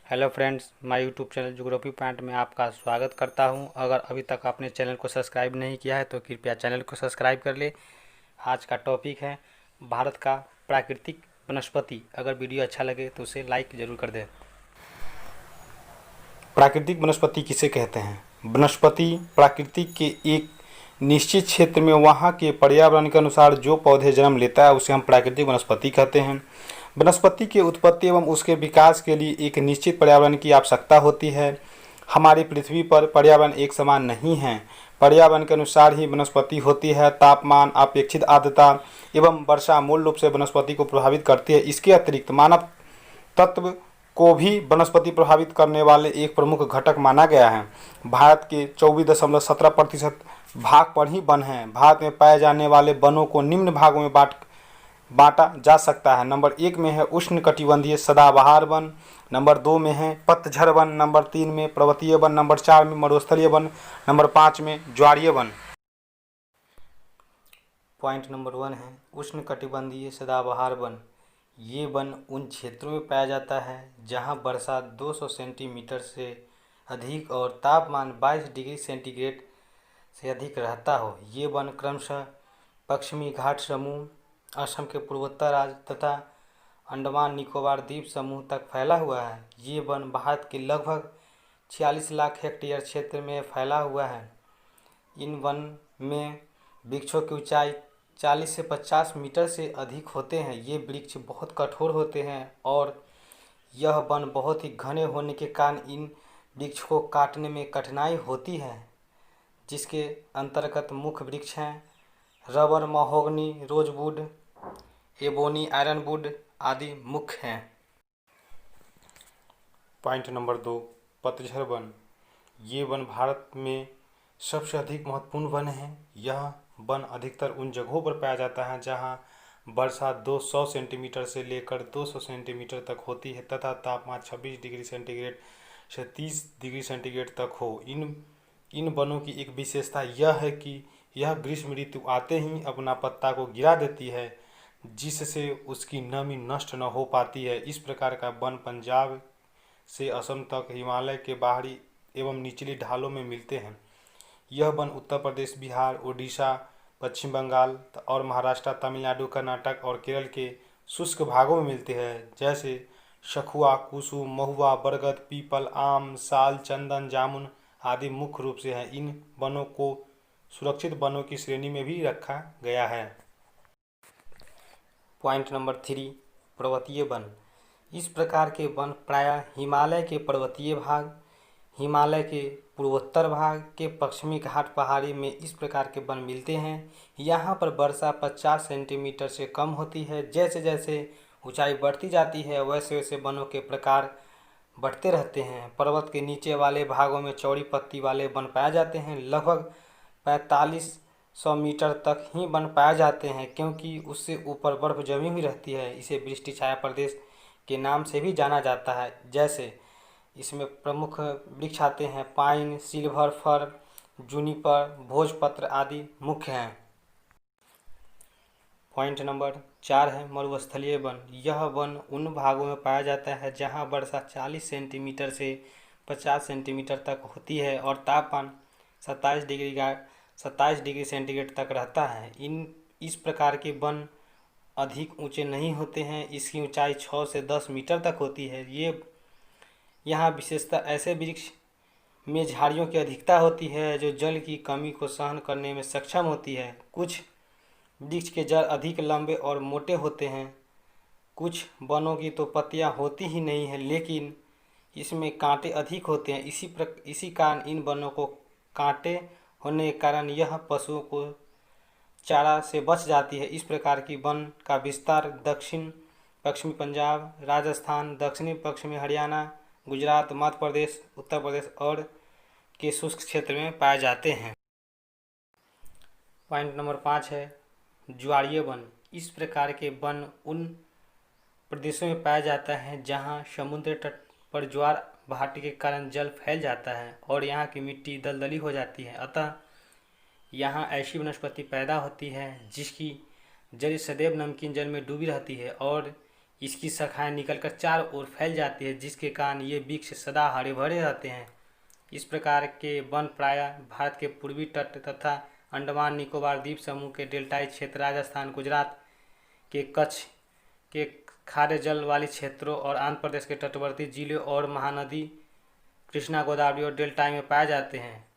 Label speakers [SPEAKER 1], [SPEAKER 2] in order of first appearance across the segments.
[SPEAKER 1] Hello friends, my YouTube channel geography point में आपका स्वागत करता हूं। अगर अभी तक आपने चैनल को सब्सक्राइब नहीं किया है तो कृपया चैनल को सब्सक्राइब कर ले। आज का टॉपिक है भारत का प्राकृतिक वनस्पति। अगर वीडियो अच्छा लगे तो उसे लाइक ज़रूर कर दें। प्राकृतिक वनस्पति किसे कहते हैं? वनस्पति प्रकृति के एक निश्चित क्षेत्र में वहाँ के पर्यावरण के अनुसार जो पौधे जन्म लेता है उसे हम प्राकृतिक वनस्पति कहते हैं। वनस्पति के उत्पत्ति एवं उसके विकास के लिए एक निश्चित पर्यावरण की आवश्यकता होती है। हमारी पृथ्वी पर पर्यावरण एक समान नहीं है। पर्यावरण के अनुसार ही वनस्पति होती है। तापमान, अपेक्षित आर्द्रता एवं वर्षा मूल रूप से वनस्पति को प्रभावित करती है। इसके अतिरिक्त मानव तत्व को भी वनस्पति प्रभावित करने वाले एक प्रमुख घटक माना गया है। भारत के 24.17% भाग पर ही वन हैं। भारत में पाए जाने वाले वनों को निम्न भागों में बांटा जा सकता है। नंबर 1 में है उष्णकटिबंधीय सदाबहार वन, नंबर 2 में है पतझड़ वन, नंबर 3 में पर्वतीय वन, नंबर 4 में मरुस्थलीय वन, नंबर 5 में ज्वारीय वन। पॉइंट नंबर 1 है उष्णकटिबंधीय सदाबहार वन। ये वन उन क्षेत्रों में पाया जाता है जहाँ वर्षा 200 सेंटीमीटर से अधिक और तापमान 22 डिग्री सेंटीग्रेड से अधिक रहता हो। ये वन क्रमशः पश्चिमी घाट समूह, असम के पूर्वोत्तर राज्य तथा अंडमान निकोबार द्वीप समूह तक फैला हुआ है। ये वन भारत के लगभग 46 लाख हेक्टेयर क्षेत्र में फैला हुआ है। इन वन में वृक्षों की ऊंचाई 40 से 50 मीटर से अधिक होते हैं। ये वृक्ष बहुत कठोर होते हैं और यह वन बहुत ही घने होने के कारण इन वृक्ष को काटने में कठिनाई होती है, जिसके अंतर्गत मुख्य वृक्ष हैं rubber, mahogany, rosewood, ebony, Ironwood आदि मुख्य हैं। पॉइंट नंबर 2, पतझड़ वन। ये वन भारत में सबसे अधिक महत्वपूर्ण वन है। यह वन अधिकतर उन जगहों पर पाया जाता है जहां वर्षा 200 सेंटीमीटर से लेकर 200 सेंटीमीटर तक होती है तथा तापमान 26 डिग्री सेंटीग्रेड से 30 डिग्री सेंटीग्रेड तक हो। इन वनों की एक विशेषता यह है कि यह ग्रीष्म ऋतु आते ही अपना पत्ता को गिरा देती है, जिससे उसकी नमी नष्ट न हो पाती है। इस प्रकार का वन पंजाब से असम तक हिमालय के बाहरी एवं निचली ढालों में मिलते हैं। यह वन उत्तर प्रदेश, बिहार, उड़ीसा, पश्चिम बंगाल और महाराष्ट्र, तमिलनाडु, कर्नाटक और केरल के शुष्क भागों में मिलते हैं, जैसे सखुआ, कुसुम, महुआ, बरगद, पीपल, आम, साल, चंदन, जामुन आदि मुख्य रूप से हैं। इन वनों को सुरक्षित वनों की श्रेणी में भी रखा गया है। पॉइंट नंबर 3, पर्वतीय वन। इस प्रकार के वन प्रायः हिमालय के पर्वतीय भाग, हिमालय के पूर्वोत्तर भाग के पश्चिमी घाट पहाड़ी में इस प्रकार के वन मिलते हैं। यहाँ पर वर्षा 50 सेंटीमीटर से कम होती है। जैसे जैसे ऊंचाई बढ़ती जाती है वैसे वैसे वनों के प्रकार बढ़ते रहते हैं। पर्वत के नीचे वाले भागों में चौड़ी पत्ती वाले वन पाए जाते हैं। लगभग 4500 मीटर तक ही वन पाए जाते हैं, क्योंकि उससे ऊपर बर्फ जमी हुई रहती है। इसे वृष्टि छाया प्रदेश के नाम से भी जाना जाता है। जैसे इसमें प्रमुख वृक्ष आते हैं पाइन, सिल्वर फर, जूनिपर, भोजपत्र आदि मुख्य हैं। पॉइंट नंबर 4 है मरुस्थलीय वन। यह वन उन भागों में पाया जाता है जहां वर्षा 40 सेंटीमीटर से 50 सेंटीमीटर तक होती है और तापमान 27 डिग्री सेंटीग्रेड तक रहता है। इस प्रकार के वन अधिक ऊंचे नहीं होते हैं। इसकी ऊंचाई 6 से 10 मीटर तक होती है। यहाँ विशेषता ऐसे वृक्ष में झाड़ियों की अधिकता होती है जो जल की कमी को सहन करने में सक्षम होती है। कुछ वृक्ष के जड़ अधिक लंबे और मोटे होते हैं। कुछ वनों की तो पत्तियां होती ही नहीं है, लेकिन इसमें कांटे अधिक होते हैं। इसी कारण इन वनों को कांटे होने के कारण यह पशुओं को चारा से बच जाती है। इस प्रकार की वन का विस्तार दक्षिण पश्चिमी पंजाब, राजस्थान, दक्षिणी पश्चिमी हरियाणा, गुजरात, मध्य प्रदेश, उत्तर प्रदेश और के शुष्क क्षेत्र में पाए जाते हैं। पॉइंट नंबर 5 है ज्वारीय वन। इस प्रकार के वन उन प्रदेशों में पाया जाता है जहां समुद्र तट पर ज्वार भाटे के कारण जल फैल जाता है और यहाँ की मिट्टी दलदली हो जाती है। अतः यहाँ ऐसी वनस्पति पैदा होती है जिसकी जड़ सदैव नमकीन जल में डूबी रहती है और
[SPEAKER 2] इसकी शाखाएं निकलकर चारों ओर फैल जाती है, जिसके कारण ये वृक्ष सदा हरे भरे रहते हैं। इस प्रकार के वन प्रायः भारत के पूर्वी तट तथा अंडमान निकोबार द्वीप समूह के डेल्टाई क्षेत्र, राजस्थान, गुजरात के कच्छ के खारे जल वाले क्षेत्रों और आंध्र प्रदेश के तटवर्ती जिलों और महानदी कृष्णा, गोदावरी और डेल्टाई में पाए जाते हैं।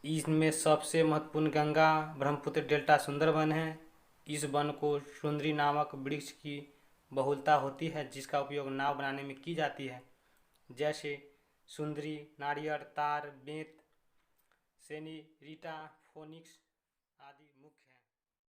[SPEAKER 2] इनमें सबसे महत्वपूर्ण गंगा ब्रह्मपुत्र डेल्टा सुंदरवन है। इस वन को सुंदरी नामक वृक्ष की बहुलता होती है, जिसका उपयोग नाव बनाने में की जाती है, जैसे सुंदरी, नारियल, तार, बेंत, सेनीरिटा, फोनिक्स